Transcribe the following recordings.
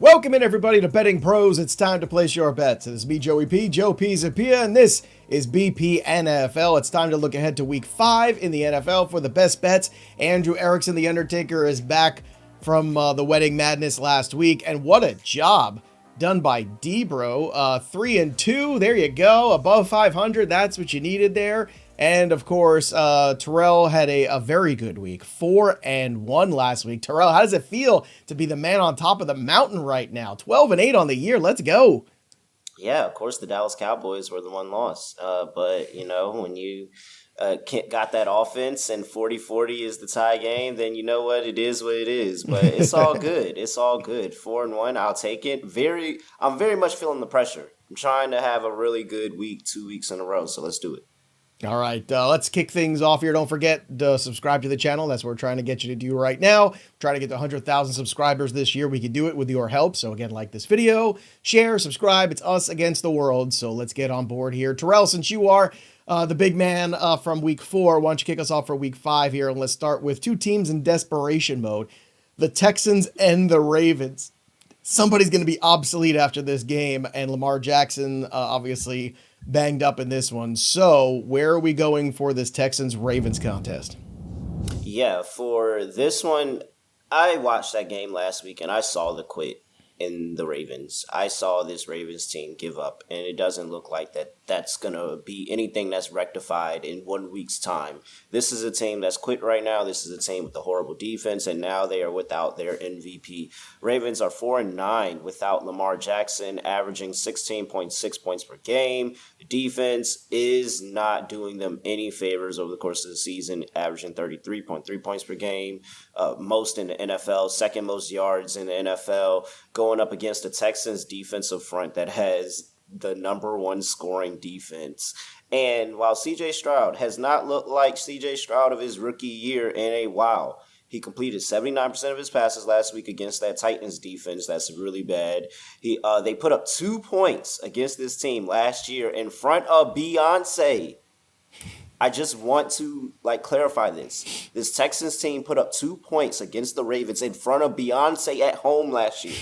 Welcome in everybody to Betting Pros. It's time to place your bets. It is me, Joey P, Joe Pisapia, and this is BP NFL. It's time to look ahead to week 5 in the NFL for the best bets. Andrew Erickson, the Undertaker, is back from the wedding madness last week, and what a job done by D-Bro. 3-2, there you go, above 500, that's what you needed there. And of course, Terrell had a very good week, 4-1 last week. Terrell, how does it feel to be the man on top of the mountain right now? 12-8 on the year, let's go. Yeah, of course, the Dallas Cowboys were the one loss. But, you know, when you got that offense and 40-40 is the tie game, then you know what? It is what it is. But it's all good. It's all good. 4-1, I'll take it. I'm very much feeling the pressure. I'm trying to have a really good week, 2 weeks in a row. So let's do it. All right, let's kick things off here. Don't forget to subscribe to the channel. That's what we're trying to get you to do right now. Trying to get to 100,000 subscribers this year. We can do it with your help. So again, like this video, share, subscribe. It's us against the world. So let's get on board here. Terrell, since you are the big man from week 4, why don't you kick us off for week 5 here? And let's start with two teams in desperation mode, the Texans and the Ravens. Somebody's going to be obsolete after this game, and Lamar Jackson obviously banged up in this one. So where are we going for this Texans-Ravens contest? Yeah, for this one, I watched that game last week, and I saw the quit in the Ravens. I saw this Ravens team give up, and it doesn't look like that's going to be anything that's rectified in 1 week's time. This is a team that's quit right now. This is a team with a horrible defense, and now they are without their MVP. Ravens are 4-9 without Lamar Jackson, averaging 16.6 points per game. The defense is not doing them any favors over the course of the season, averaging 33.3 points per game, most in the NFL, second most yards in the NFL, going up against the Texans defensive front that has the number 1 scoring defense. And while CJ Stroud has not looked like CJ Stroud of his rookie year in a while, he completed 79% of his passes last week against that Titans defense. That's really bad. They put up 2 points against this team last year in front of Beyonce. I just want to clarify this. This Texans team put up 2 points against the Ravens in front of Beyonce at home last year.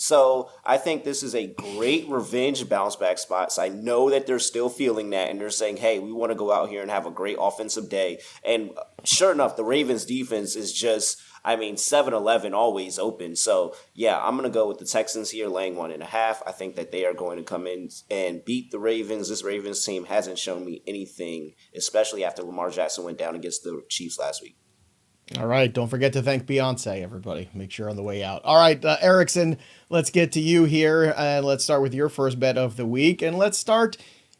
So I think this is a great revenge bounce back spot. So I know that they're still feeling that, and they're saying, hey, we want to go out here and have a great offensive day. And sure enough, the Ravens defense is just, 7-11 always open. So yeah, I'm going to go with the Texans here laying 1.5. I think that they are going to come in and beat the Ravens. This Ravens team hasn't shown me anything, especially after Lamar Jackson went down against the Chiefs last week. All right, don't forget to thank Beyonce, everybody. Make sure on the way out. All right, Erickson, let's get to you here, and let's start with your first bet of the week, and let's start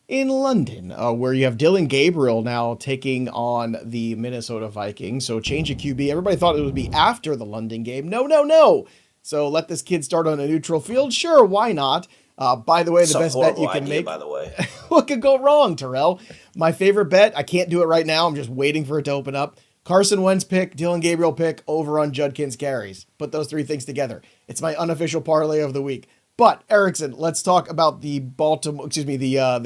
in London, where you have Dylan Gabriel now taking on the Minnesota Vikings. So change of QB. Everybody thought it would be after the London game. No. So let this kid start on a neutral field. Sure, why not? By the way, the best bet you can make. By the way, what could go wrong, Terrell? My favorite bet. I can't do it right now. I'm just waiting for it to open up. Carson Wentz pick, Dylan Gabriel pick, over on Judkins carries. Put those 3 things together. It's my unofficial parlay of the week. But Erickson, let's talk about the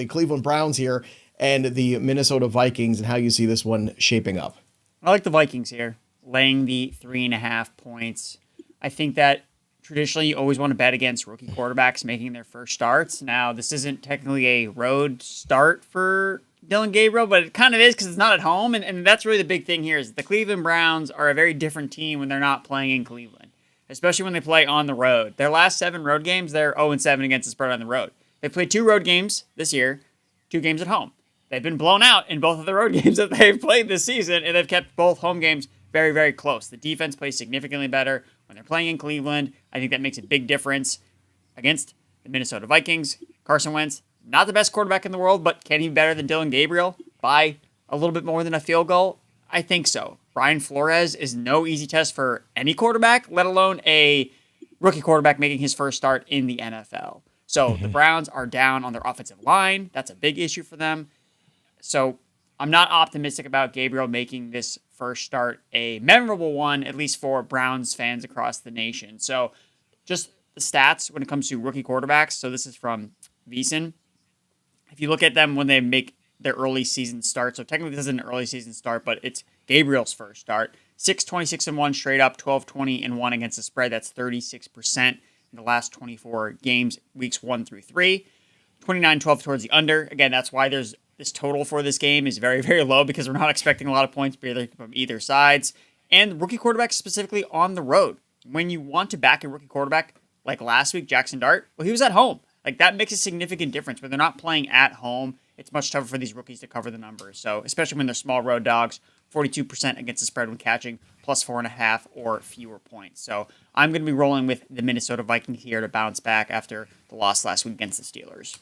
Cleveland Browns here and the Minnesota Vikings and how you see this one shaping up. I like the Vikings here, laying the 3.5 points. I think that traditionally you always want to bet against rookie quarterbacks making their first starts. Now, this isn't technically a road start for Dylan Gabriel, but it kind of is because it's not at home, and that's really the big thing here is the Cleveland Browns are a very different team when they're not playing in Cleveland, especially when they play on the road. Their last 7 road games, they're 0-7 against the spread on the road. They played 2 road games this year, 2 games at home. They've been blown out in both of the road games that they've played this season, and they've kept both home games very, very close. The defense plays significantly better when they're playing in Cleveland. I think that makes a big difference against the Minnesota Vikings. Carson Wentz, not the best quarterback in the world, but can he be better than Dylan Gabriel by a little bit more than a field goal? I think so. Brian Flores is no easy test for any quarterback, let alone a rookie quarterback making his first start in the NFL. So the Browns are down on their offensive line. That's a big issue for them. So I'm not optimistic about Gabriel making this first start a memorable one, at least for Browns fans across the nation. So just the stats when it comes to rookie quarterbacks. So this is from VSiN. If you look at them when they make their early season start, so technically this is an early season start, but it's Gabriel's first start. 6-26-1 straight up, 12-20-1 against the spread. That's 36%. in the last 24 games, weeks 1 through 3. 29-12 towards the under. Again, that's why there's this total for this game is very, very low because we're not expecting a lot of points from either sides. And rookie quarterbacks specifically on the road. When you want to back a rookie quarterback, like last week, Jackson Dart, well, he was at home. Like, that makes a significant difference. When they're not playing at home, it's much tougher for these rookies to cover the numbers. So, especially when they're small road dogs, 42% against the spread when catching, plus 4.5 or fewer points. So, I'm going to be rolling with the Minnesota Vikings here to bounce back after the loss last week against the Steelers.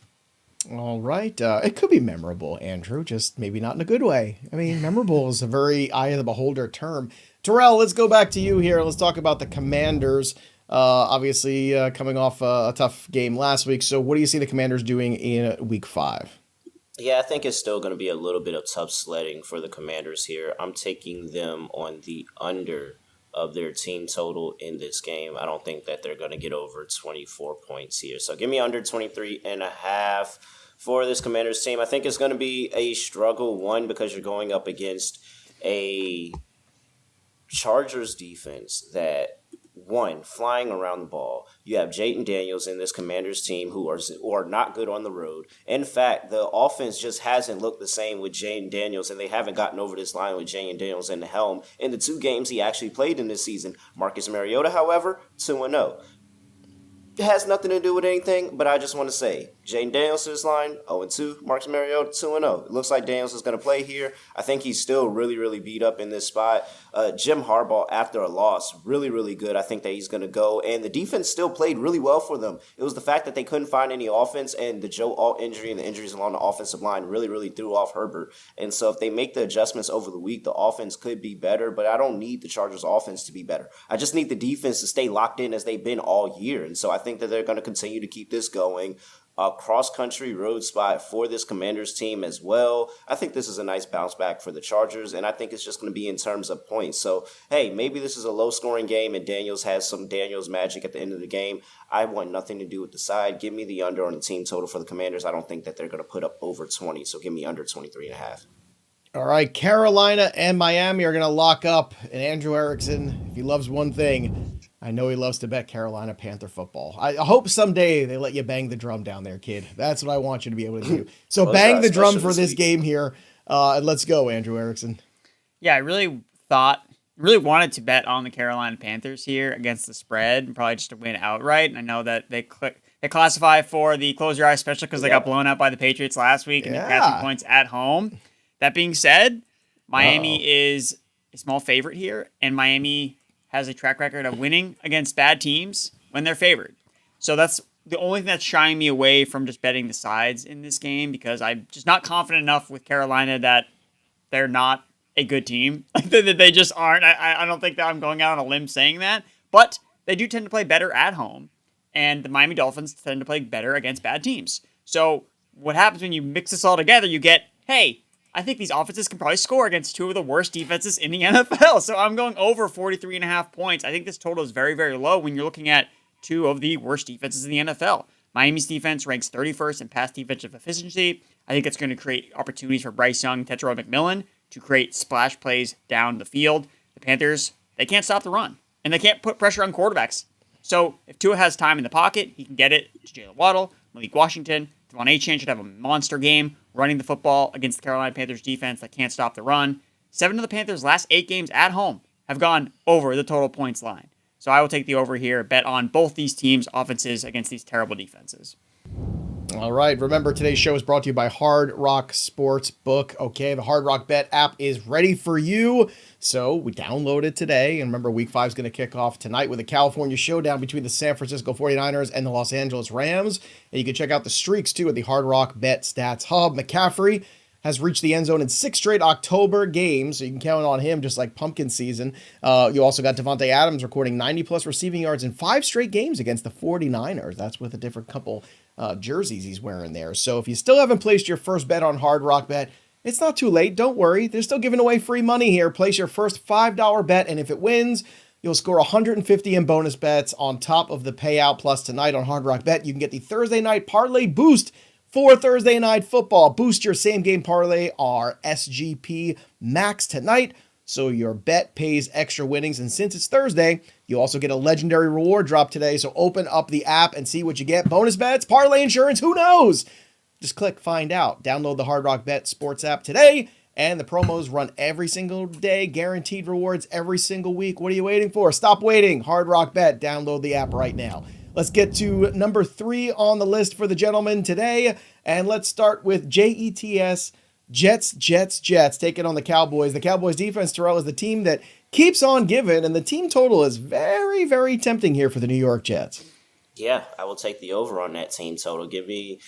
All right. It could be memorable, Andrew, just maybe not in a good way. I mean, memorable is a very eye of the beholder term. Terrell, let's go back to you here. Let's talk about the Commanders. Obviously, coming off a tough game last week. So what do you see the Commanders doing in week 5? Yeah, I think it's still going to be a little bit of tough sledding for the Commanders here. I'm taking them on the under of their team total in this game. I don't think that they're going to get over 24 points here. So give me under 23.5 for this Commanders team. I think it's going to be a struggle, one, because you're going up against a Chargers defense that, one, flying around the ball. You have Jayden Daniels in this Commanders team who are not good on the road. In fact, the offense just hasn't looked the same with Jayden Daniels, and they haven't gotten over this line with Jayden Daniels in the helm in the 2 games he actually played in this season. Marcus Mariota, however, 2-0. It has nothing to do with anything, but I just want to say, Jayden Daniels to this line, 0-2. Marcus Mariota, 2-0. It looks like Daniels is going to play here. I think he's still really, really beat up in this spot. Jim Harbaugh, after a loss, really, really good. I think that he's going to go. And the defense still played really well for them. It was the fact that they couldn't find any offense, and the Joe Alt injury and the injuries along the offensive line really, really threw off Herbert. And so if they make the adjustments over the week, the offense could be better, but I don't need the Chargers offense to be better. I just need the defense to stay locked in as they've been all year. And so I think that they're going to continue to keep this going. A cross-country road spot for this Commanders team as well. I think this is a nice bounce back for the Chargers, and I think it's just going to be in terms of points. So, hey, maybe this is a low-scoring game, and Daniels has some Daniels magic at the end of the game. I want nothing to do with the side. Give me the under on the team total for the Commanders. I don't think that they're going to put up over 20, so give me under 23.5. All right, Carolina and Miami are going to lock up, and Andrew Erickson, if he loves one thing, I know he loves to bet Carolina Panther football. I hope someday they let you bang the drum down there, kid. That's what I want you to be able to do. So bang the drum for this game here, and let's go, Andrew Erickson. Yeah, I really wanted to bet on the Carolina Panthers here against the spread, and probably just to win outright. And I know that they classify for the close your eyes special because they got blown out by the Patriots last week and they're catching points at home. That being said, Miami is a small favorite here, and Miami has a track record of winning against bad teams when they're favored. So that's the only thing that's shying me away from just betting the sides in this game, because I'm just not confident enough with Carolina that they're not a good team. That they just aren't. I don't think that I'm going out on a limb saying that, but they do tend to play better at home, and the Miami Dolphins tend to play better against bad teams. So what happens when you mix this all together, you get, hey, I think these offenses can probably score against 2 of the worst defenses in the NFL. So I'm going over 43.5 points. I think this total is very, very low when you're looking at 2 of the worst defenses in the NFL. Miami's defense ranks 31st in pass defensive efficiency. I think it's going to create opportunities for Bryce Young, Tetro McMillan to create splash plays down the field. The Panthers, they can't stop the run, and they can't put pressure on quarterbacks. So if Tua has time in the pocket, he can get it to Jalen Waddle, Malik Washington. Devon Achane should have a monster game running the football against the Carolina Panthers defense that can't stop the run. 7 of the Panthers' last 8 games at home have gone over the total points line. So I will take the over here, bet on both these teams' offenses against these terrible defenses. All right. Remember, today's show is brought to you by Hard Rock Sportsbook. Okay, the Hard Rock Bet app is ready for you. So we download it today. And remember, Week 5 is going to kick off tonight with a California showdown between the San Francisco 49ers and the Los Angeles Rams. And you can check out the streaks, too, at the Hard Rock Bet Stats Hub. McCaffrey has reached the end zone in 6 straight October games, so you can count on him just like pumpkin season. You also got Davante Adams recording 90-plus receiving yards in 5 straight games against the 49ers. That's with a different couple jerseys he's wearing there. So if you still haven't placed your first bet on Hard Rock Bet, it's not too late. Don't worry. They're still giving away free money here. Place your first $5 bet, and if it wins, you'll score $150 in bonus bets on top of the payout. Plus, tonight on Hard Rock Bet, you can get the Thursday night parlay boost for Thursday night football. Boost your same game parlay our SGP max tonight, so your bet pays extra winnings. And since it's Thursday, You also get a legendary reward drop today, so open up the app and see what you get. Bonus bets, parlay insurance, who knows? Just click find out. Download the Hard Rock Bet Sports app today, and the promos run every single day, guaranteed rewards every single week. What are you waiting for? Stop waiting. Hard Rock Bet. Download the app right now. Let's get to number 3 on the list for the gentlemen today, and let's start with JETS. Jets taking on the Cowboys. The Cowboys defense, Terrell, is the team that keeps on giving, and the team total is very, very tempting here for the New York Jets. Yeah, I will take the over on that team total. Give me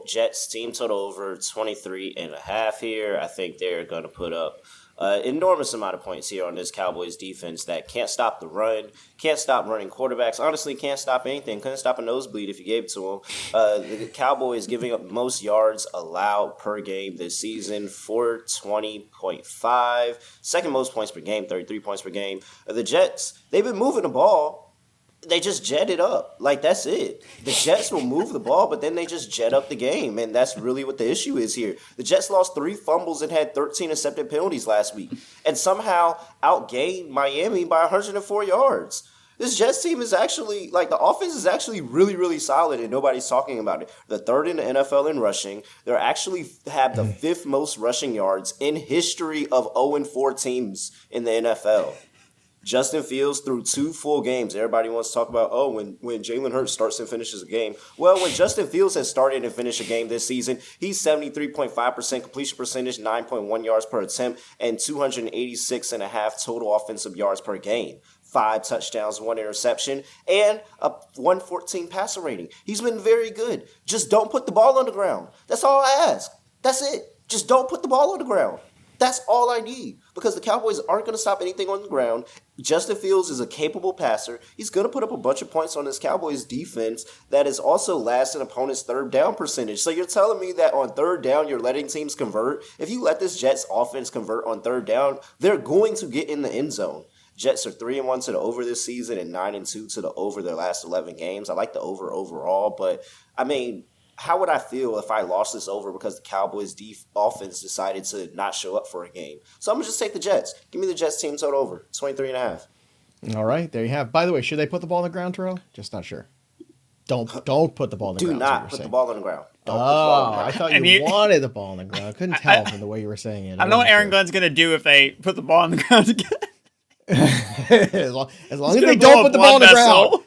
Jets team total over 23.5 here. I think they're going to put up an enormous amount of points here on this Cowboys defense that can't stop the run, can't stop running quarterbacks, honestly can't stop anything, couldn't stop a nosebleed if you gave it to them. The Cowboys giving up most yards allowed per game this season, 420.5, second most points per game, 33 points per game. The Jets, they've been moving the ball. They just jet it up. Like, that's it. The Jets will move the ball, but then they just jet up the game, and that's really what the issue is here. The Jets lost 3 fumbles and had 13 accepted penalties last week, and somehow outgained Miami by 104 yards. This Jets team is actually, like, the offense is actually really, really solid, and nobody's talking about it. The 3rd in the NFL in rushing. They're actually have the 5th most rushing yards in history of 0-4 teams in the NFL. Justin Fields threw 2 full games. Everybody wants to talk about, when Jalen Hurts starts and finishes a game. Well, when Justin Fields has started and finished a game this season, he's 73.5% completion percentage, 9.1 yards per attempt, and 286.5 total offensive yards per game. 5 touchdowns, 1 interception, and a 114 passer rating. He's been very good. Just don't put the ball on the ground. That's all I ask. That's it. Just don't put the ball on the ground. That's all I need, because the Cowboys aren't going to stop anything on the ground. Justin Fields is a capable passer. He's going to put up a bunch of points on this Cowboys defense that is also last in opponent's 3rd down percentage. So you're telling me that on 3rd down you're letting teams convert? If you let this Jets offense convert on 3rd down, they're going to get in the end zone. Jets are 3-1 to the over this season and 9-2 to the over their last 11 games. I like the over overall, but I mean, how would I feel if I lost this over because the Cowboys' offense decided to not show up for a game? So I'm going to just take the Jets. Give me the Jets team total over, 23.5. All right, there you have. By the way, should they put the ball on the ground, Terrell? Just not sure. Don't put the ball on the ground. Do not put the ball on the ground. I thought you wanted the ball on the ground. I couldn't tell from the way you were saying it. I don't know what Aaron Glenn's going to do if they put the ball on the ground again. as long as they don't put the ball on the ground.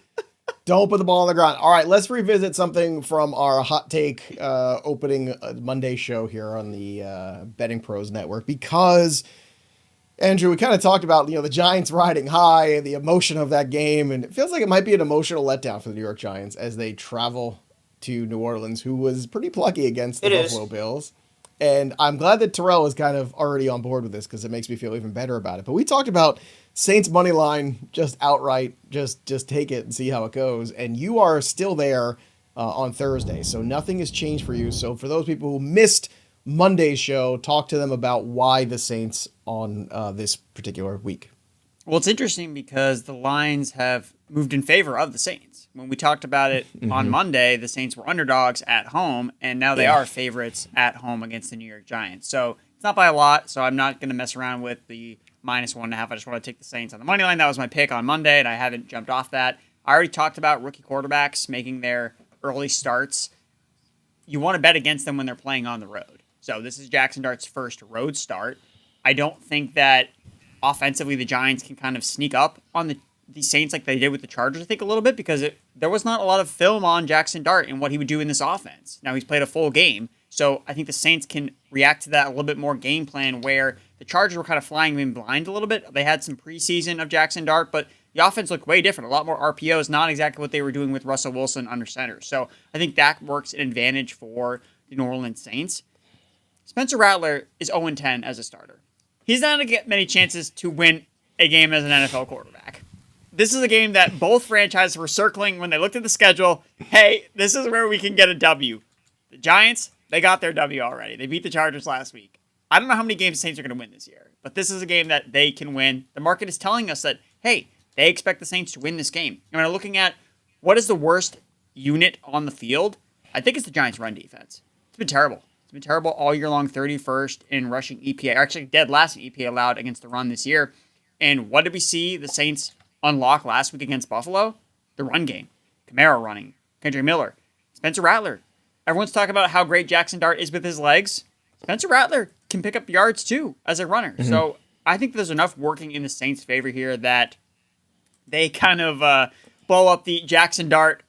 Don't put the ball on the ground. All right, let's revisit something from our hot take opening Monday show here on the Betting Pros Network, because, Andrew, we kind of talked about, the Giants riding high and the emotion of that game, and it feels like it might be an emotional letdown for the New York Giants as they travel to New Orleans, who was pretty plucky against the Buffalo Bills. And I'm glad that Terrell is kind of already on board with this, because it makes me feel even better about it. But we talked about Saints money line, just outright, just take it and see how it goes. And you are still there on Thursday, so nothing has changed for you. So for those people who missed Monday's show, talk to them about why the Saints on this particular week. Well, it's interesting because the lines have moved in favor of the Saints. When we talked about it on Monday, the Saints were underdogs at home, and now they are favorites at home against the New York Giants. So it's not by a lot, so I'm not going to mess around with the -1.5. I just want to take the Saints on the money line. That was my pick on Monday, and I haven't jumped off that. I already talked about rookie quarterbacks making their early starts. You want to bet against them when they're playing on the road. So this is Jackson Dart's first road start. I don't think that offensively the Giants can kind of sneak up on the Saints like they did with the Chargers, I think, a little bit, because there was not a lot of film on Jackson Dart and what he would do in this offense. Now he's played a full game, so I think the Saints can react to that a little bit more game plan, where the Chargers were kind of flying in blind a little bit. They had some preseason of Jackson Dart, but the offense looked way different. A lot more RPOs, not exactly what they were doing with Russell Wilson under center. So I think that works an advantage for the New Orleans Saints. Spencer Rattler is 0-10 as a starter. He's not going to get many chances to win a game as an NFL quarterback. This is a game that both franchises were circling when they looked at the schedule. Hey, this is where we can get a W. The Giants, they got their W already. They beat the Chargers last week. I don't know how many games the Saints are going to win this year, but this is a game that they can win. The market is telling us that, hey, they expect the Saints to win this game. And when I'm looking at what is the worst unit on the field, I think it's the Giants' run defense. It's been terrible. It's been terrible all year long, 31st in rushing EPA, or actually dead last in EPA allowed against the run this year. And what did we see the Saints unlock last week against Buffalo? The run game. Kamara running. Kendrick Miller. Spencer Rattler. Everyone's talking about how great Jackson Dart is with his legs. Spencer Rattler can pick up yards too as a runner. Mm-hmm. So I think there's enough working in the Saints' favor here that they kind of blow up the Jackson Dart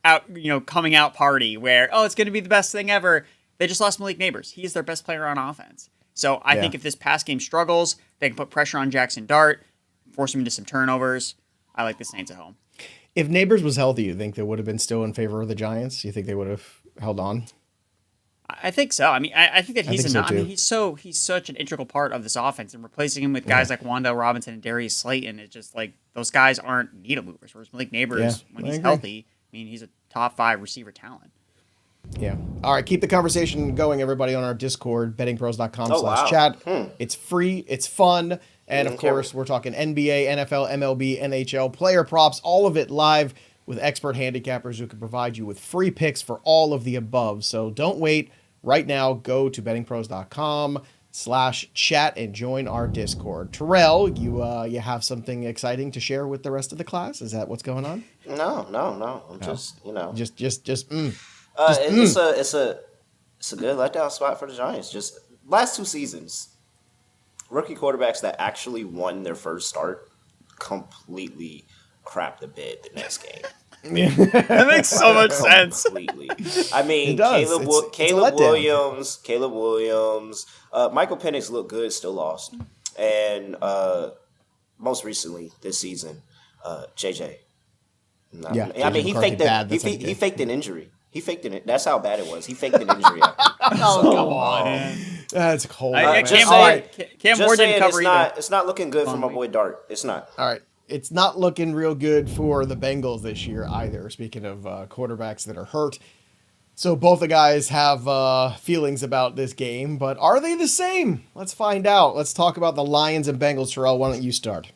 coming out party where, it's going to be the best thing ever. They just lost Malik Neighbors. He is their best player on offense. So I think if this pass game struggles, they can put pressure on Jackson Dart, force him into some turnovers. I like the Saints at home. If Neighbors was healthy, you think they would have been still in favor of the Giants? You think they would have held on? I think so. I mean, I think that he's such an integral part of this offense, and replacing him with guys like Wandale Robinson and Darius Slayton is just like those guys aren't needle movers. Whereas Malik Neighbors, when he's healthy, I mean, he's a top 5 receiver talent. Yeah. All right. Keep the conversation going, everybody, on our Discord, bettingpros.com/chat. It's free. It's fun. And, of course, we're talking NBA, NFL, MLB, NHL, player props, all of it live with expert handicappers who can provide you with free picks for all of the above. So don't wait. Right now, go to bettingpros.com/chat and join our Discord. Terrell, you have something exciting to share with the rest of the class? Is that what's going on? No. I'm just. It's a good letdown spot for the Giants. Just last 2 seasons, rookie quarterbacks that actually won their first start completely crapped the bed the next game. That makes so much sense. Completely. I mean, Caleb Williams, Michael Penix looked good, still lost. And most recently this season, JJ. He faked an injury. He faked it. That's how bad it was. He faked an injury. Come on. That's cold. Cam Ward didn't cover either. It's not looking good for my boy Dart. It's not. All right. It's not looking real good for the Bengals this year either, speaking of quarterbacks that are hurt. So both the guys have feelings about this game, but are they the same? Let's find out. Let's talk about the Lions and Bengals. Terrell, why don't you start?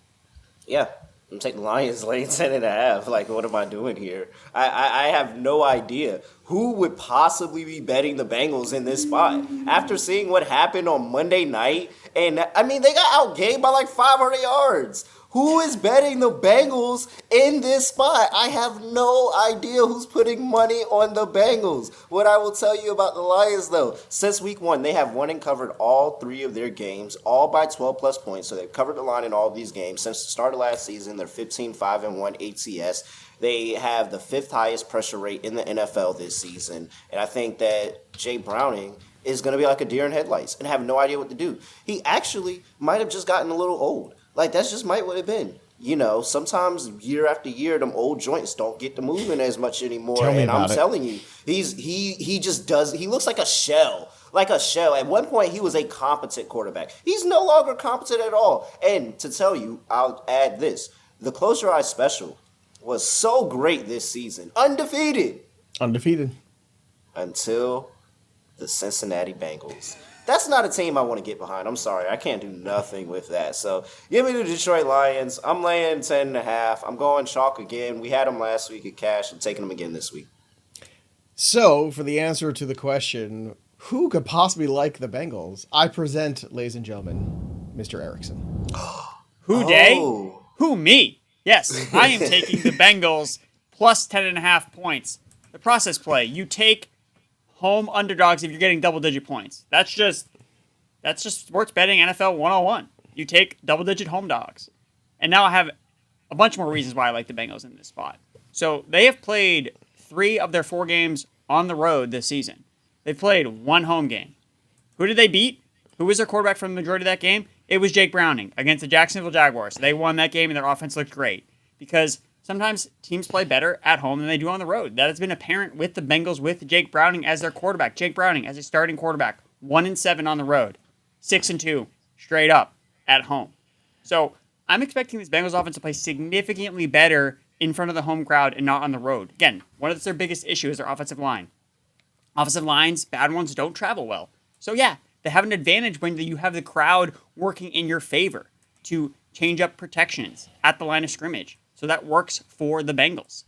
Yeah. I'm taking the Lions laying 10.5. Like, what am I doing here? I have no idea. Who would possibly be betting the Bengals in this spot? After seeing what happened on Monday night, and I mean, they got outgained by like 500 yards. Who is betting the Bengals in this spot? I have no idea who's putting money on the Bengals. What I will tell you about the Lions, though, since week 1, they have won and covered all 3 of their games, all by 12-plus points. So they've covered the line in all of these games. Since the start of last season, they're 15-5-1 ATS. They have the 5th highest pressure rate in the NFL this season. And I think that Jay Browning is going to be like a deer in headlights and have no idea what to do. He actually might have just gotten a little old. Like, that's just might what it been. You know, sometimes year after year, them old joints don't get to moving as much anymore. And I'm telling you, he just does. He looks like a shell. Like a shell. At one point, he was a competent quarterback. He's no longer competent at all. And to tell you, I'll add this. The Close Your Eyes special was so great this season. Undefeated. Until the Cincinnati Bengals. That's not a team I want to get behind. I'm sorry. I can't do nothing with that. So give me the Detroit Lions. I'm laying 10.5. I'm going chalk again. We had them last week at cash. I'm taking them again this week. So for the answer to the question, who could possibly like the Bengals? I present, ladies and gentlemen, Mr. Erickson. Who day? Who me? Yes, I am taking the Bengals plus 10.5 points. The process play. You take home underdogs if you're getting double-digit points. That's just sports betting NFL 101. You take double-digit home dogs. And now I have a bunch more reasons why I like the Bengals in this spot. So they have played 3 of their 4 games on the road this season. They've played 1 home game. Who did they beat? Who was their quarterback for the majority of that game? It was Jake Browning against the Jacksonville Jaguars. They won that game and their offense looked great. Because sometimes teams play better at home than they do on the road. That has been apparent with the Bengals with Jake Browning as their quarterback. Jake Browning as a starting quarterback, 1-7 on the road, 6-2 straight up at home. So I'm expecting this Bengals offense to play significantly better in front of the home crowd and not on the road. Again, one of their biggest issues is their offensive line. Offensive lines, bad ones, don't travel well. So yeah, they have an advantage when you have the crowd working in your favor to change up protections at the line of scrimmage. So that works for the Bengals.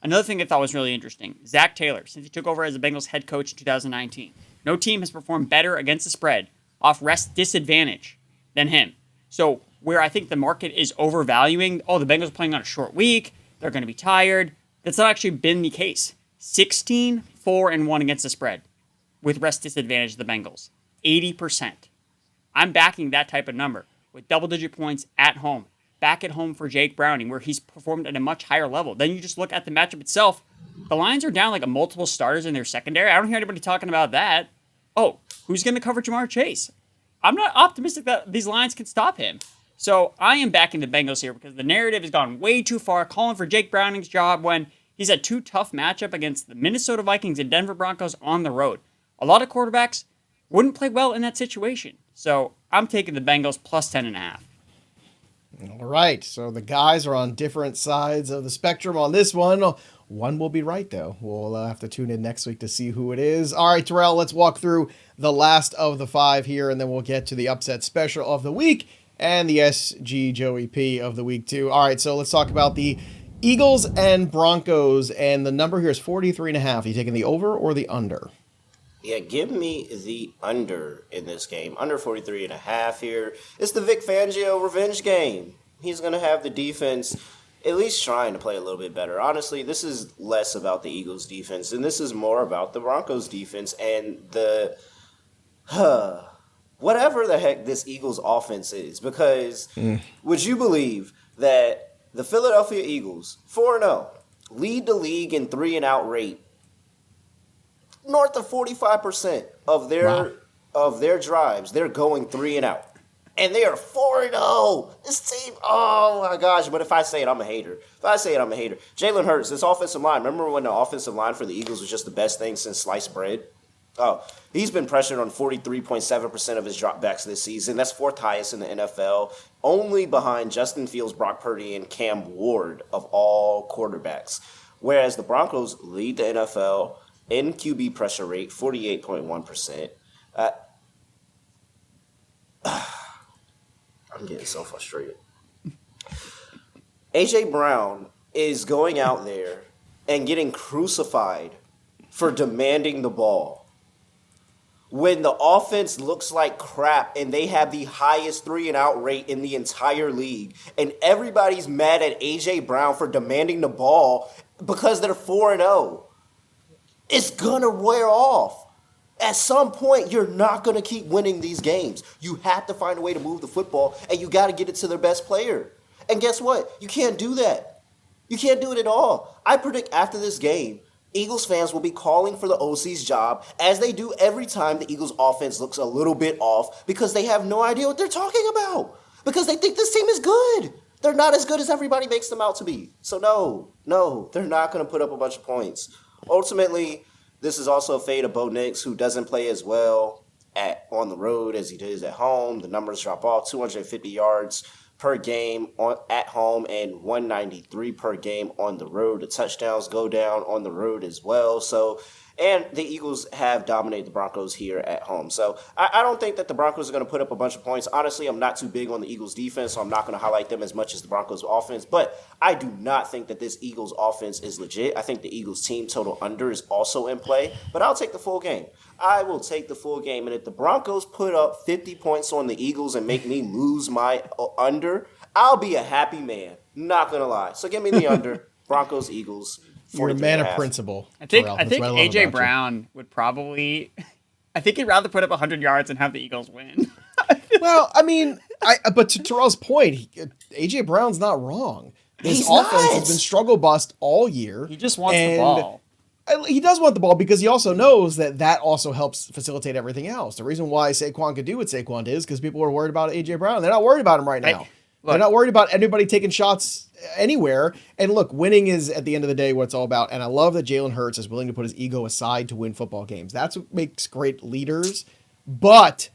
Another thing I thought was really interesting, Zach Taylor, since he took over as the Bengals head coach in 2019, no team has performed better against the spread off rest disadvantage than him. So where I think the market is overvaluing, the Bengals are playing on a short week, they're going to be tired. That's not actually been the case. 16-4-1 against the spread with rest disadvantage of the Bengals. 80%. I'm backing that type of number with double-digit points at home. Back at home for Jake Browning, where he's performed at a much higher level. Then you just look at the matchup itself. The Lions are down like multiple starters in their secondary. I don't hear anybody talking about that. Oh, who's going to cover Jamar Chase? I'm not optimistic that these Lions can stop him. So I am backing the Bengals here because the narrative has gone way too far, calling for Jake Browning's job when he's had 2 tough matchups against the Minnesota Vikings and Denver Broncos on the road. A lot of quarterbacks wouldn't play well in that situation. So I'm taking the Bengals plus 10.5. All right, so the guys are on different sides of the spectrum on this one. One will be right, though. We'll have to tune in next week to see who it is. All right, Terrell, let's walk through the last of the 5 here, and then we'll get to the upset special of the week and the SG Joey P of the week, too. All right, so let's talk about the Eagles and Broncos, and the number here is 43.5. Are you taking the over or the under? Yeah, give me the under in this game. Under 43.5 here. It's the Vic Fangio revenge game. He's going to have the defense at least trying to play a little bit better. Honestly, this is less about the Eagles defense, and this is more about the Broncos defense and the whatever the heck this Eagles offense is. Because would you believe that the Philadelphia Eagles, 4-0, lead the league in 3-and-out rate? North of 45% of their drives, they're going 3-and-out. And they are 4-0. This team, oh my gosh. But if I say it, I'm a hater. Jalen Hurts, this offensive line. Remember when the offensive line for the Eagles was just the best thing since sliced bread? Oh, he's been pressured on 43.7% of his dropbacks this season. That's 4th highest in the NFL. Only behind Justin Fields, Brock Purdy, and Cam Ward of all quarterbacks. Whereas the Broncos lead the NFL in QB pressure rate, 48.1%. I'm getting so frustrated. A.J. Brown is going out there and getting crucified for demanding the ball. When the offense looks like crap and they have the highest 3-and-out rate in the entire league, and everybody's mad at A.J. Brown for demanding the ball because they're 4-0. It's going to wear off. At some point, you're not going to keep winning these games. You have to find a way to move the football, and you got to get it to their best player. And guess what? You can't do that. You can't do it at all. I predict after this game, Eagles fans will be calling for the OC's job, as they do every time the Eagles offense looks a little bit off, because they have no idea what they're talking about. Because they think this team is good. They're not as good as everybody makes them out to be. So no, they're not going to put up a bunch of points. Ultimately, this is also a fade of Bo Nix, who doesn't play as well on the road as he does at home. The numbers drop off, 250 yards per game at home and 193 per game on the road. The touchdowns go down on the road as well. And the Eagles have dominated the Broncos here at home. So I don't think that the Broncos are going to put up a bunch of points. Honestly, I'm not too big on the Eagles defense, so I'm not going to highlight them as much as the Broncos offense. But I do not think that this Eagles offense is legit. I think the Eagles team total under is also in play. But I'll take the full game. I will take the full game. And if the Broncos put up 50 points on the Eagles and make me lose my under, I'll be a happy man. Not going to lie. So give me the under. Broncos, Eagles. You're a man of principle. I think A.J. Brown would probably... I think he'd rather put up 100 yards and have the Eagles win. Well, I mean, but to Terrell's point, A.J. Brown's not wrong. His offense has been struggle bust all year. He just wants the ball. He does want the ball because he also knows that also helps facilitate everything else. The reason why Saquon could do what Saquon did is because people are worried about A.J. Brown. They're not worried about him right now. They're not worried about anybody taking shots anywhere. And look, winning is at the end of the day what it's all about. And I love that Jalen Hurts is willing to put his ego aside to win football games. That's what makes great leaders. But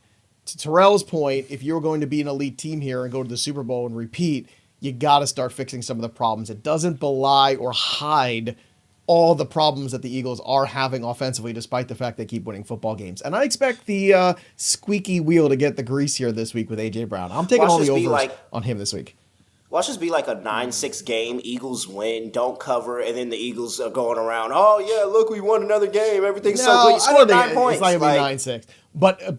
to Terrell's point, if you're going to be an elite team here and go to the Super Bowl and repeat, you got to start fixing some of the problems. It doesn't belie or hide all the problems that the Eagles are having offensively, despite the fact they keep winning football games. And I expect the squeaky wheel to get the grease here this week with A.J. Brown. I'm taking all the overs on him this week. Watch this be like a 9-6 game. Eagles win, don't cover, and then the Eagles are going around. Oh yeah, look, we won another game. Everything's so good. You scored 9 points. It's not gonna be 9-6.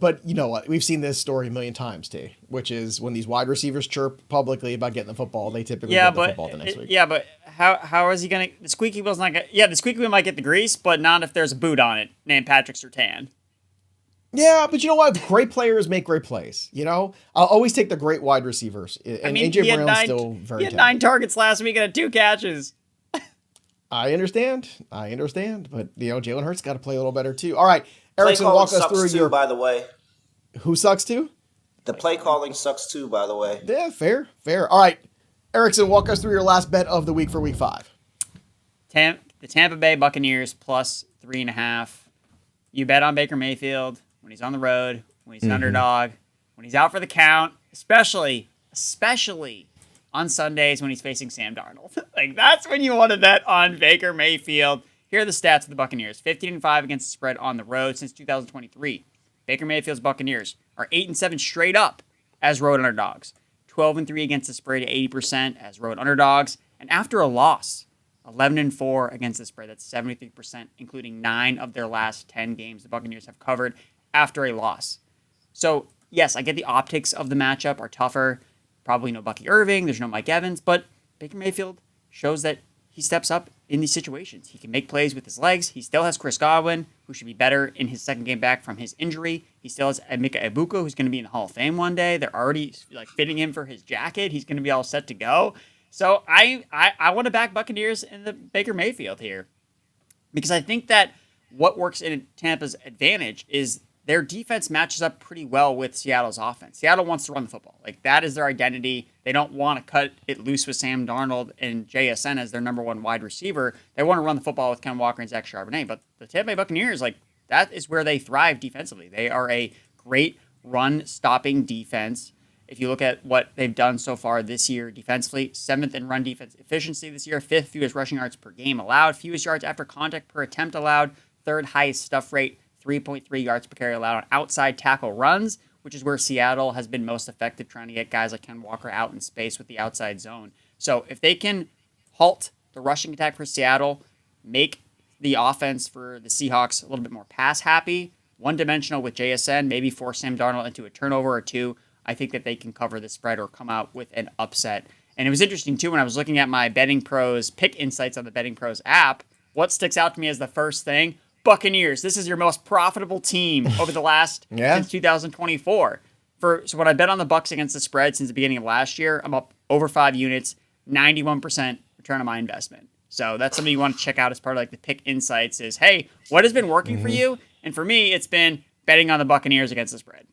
But you know what? We've seen this story a million times, T. Which is when these wide receivers chirp publicly about getting the football, they typically get the football the next week. Yeah, but how is he gonna? The squeaky wheel's not gonna. Yeah, the squeaky wheel might get the grease, but not if there's a boot on it named Patrick Surtain. Yeah, but you know what? Great players make great plays. You know, I'll always take the great wide receivers. And AJ Brown's still very He had 9 targets last week and had 2 catches. I understand. But, you know, Jalen Hurts got to play a little better, too. All right. Erickson, walk us through your... by the way. Who sucks, too? The play calling sucks, too, by the way. Yeah, fair. All right. Erickson, walk us through your last bet of the week for week 5. The Tampa Bay Buccaneers plus 3.5. You bet on Baker Mayfield when he's on the road, when he's an underdog, when he's out for the count, especially on Sundays when he's facing Sam Darnold. Like, that's when you want to bet on Baker Mayfield. Here are the stats of the Buccaneers. 15-5 against the spread on the road since 2023. Baker Mayfield's Buccaneers are 8-7 straight up as road underdogs. 12-3 against the spread, 80% as road underdogs. And after a loss, 11-4 against the spread. That's 73%, including 9 of their last 10 games the Buccaneers have covered after a loss. So, yes, I get the optics of the matchup are tougher. Probably no Bucky Irving. There's no Mike Evans. But Baker Mayfield shows that he steps up in these situations. He can make plays with his legs. He still has Chris Godwin, who should be better in his second game back from his injury. He still has Emeka Egbuka, who's going to be in the Hall of Fame one day. They're already fitting him for his jacket. He's going to be all set to go. So I want to back Buccaneers in the Baker Mayfield here, because I think that what works in Tampa's advantage is their defense matches up pretty well with Seattle's offense. Seattle wants to run the football. Like, that is their identity. They don't want to cut it loose with Sam Darnold and JSN as their number one wide receiver. They want to run the football with Ken Walker and Zach Charbonnet. But the Tampa Bay Buccaneers, that is where they thrive defensively. They are a great run-stopping defense. If you look at what they've done so far this year defensively, 7th in run defense efficiency this year, 5th fewest rushing yards per game allowed, fewest yards after contact per attempt allowed, 3rd highest stuff rate, 3.3 yards per carry allowed on outside tackle runs, which is where Seattle has been most effective trying to get guys like Ken Walker out in space with the outside zone. So if they can halt the rushing attack for Seattle, make the offense for the Seahawks a little bit more pass happy, one-dimensional with JSN, maybe force Sam Darnold into a turnover or two, I think that they can cover the spread or come out with an upset. And it was interesting, too, when I was looking at my BettingPros pick insights on the BettingPros app, what sticks out to me as the first thing? Buccaneers. This is your most profitable team over the last since 2024. So when I bet on the Bucs against the spread since the beginning of last year, I'm up over 5 units, 91% return on my investment. So that's something you want to check out as part of the pick insights is, hey, what has been working for you? And for me, it's been betting on the Buccaneers against the spread.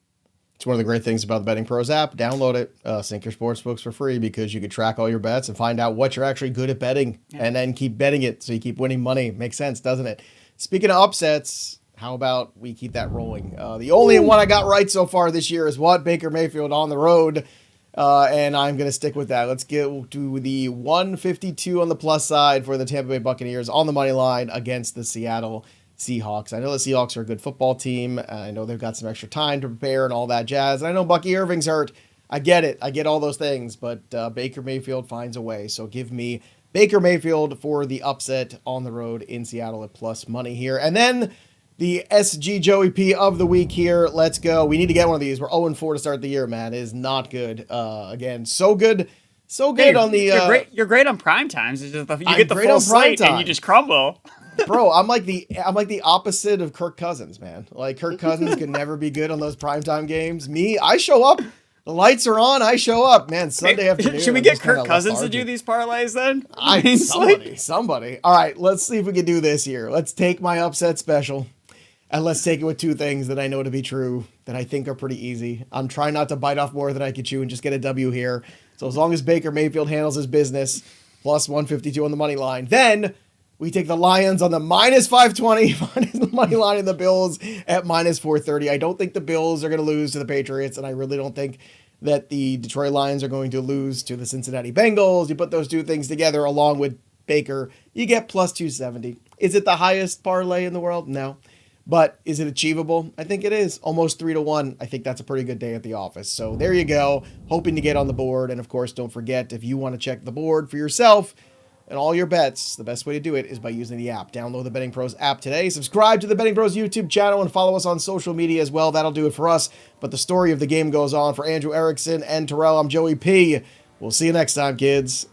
It's one of the great things about the Betting Pros app. Download it, sync your sportsbooks for free, because you can track all your bets and find out what you're actually good at betting and then keep betting it so you keep winning money. Makes sense, doesn't it? Speaking of upsets, how about we keep that rolling? The only one I got right so far this year is what? Baker Mayfield on the road, and I'm going to stick with that. Let's get to the 152 on the plus side for the Tampa Bay Buccaneers on the money line against the Seattle Seahawks. I know the Seahawks are a good football team. I know they've got some extra time to prepare and all that jazz. And I know Bucky Irving's hurt. I get it. I get all those things. But Baker Mayfield finds a way. So give me Baker Mayfield for the upset on the road in Seattle at plus money here. And then the SG Joey P of the week here. Let's go. We need to get one of these. We're 0-4 to start the year, man. It is not good. Again, so good. So good on the... You're great on prime times. It's just you get the full slate and you just crumble. Bro, I'm like the opposite of Kirk Cousins, man. Like, Kirk Cousins could never be good on those primetime games. Me, I show up. The lights are on. I show up, man. Sunday afternoon. Should we get Kirk Cousins to do these parlays then? Somebody. All right, let's see if we can do this here. Let's take my upset special, and let's take it with 2 things that I know to be true that I think are pretty easy. I'm trying not to bite off more than I can chew and just get a W here. So as long as Baker Mayfield handles his business, plus 152 on the money line, then we take the Lions on the minus 520, minus the money line, and the Bills at minus 430. I don't think the Bills are going to lose to the Patriots, and I really don't think that the Detroit Lions are going to lose to the Cincinnati Bengals. You put those 2 things together along with Baker, you get plus 270. Is it the highest parlay in the world? No. But is it achievable? I think it is. Almost 3-1. I think that's a pretty good day at the office. So there you go. Hoping to get on the board. And of course, don't forget, if you want to check the board for yourself and all your bets, the best way to do it is by using the app. Download the BettingPros app today. Subscribe to the BettingPros YouTube channel and follow us on social media as well. That'll do it for us. But the story of the game goes on. For Andrew Erickson and Terrell, I'm Joey P. We'll see you next time, kids.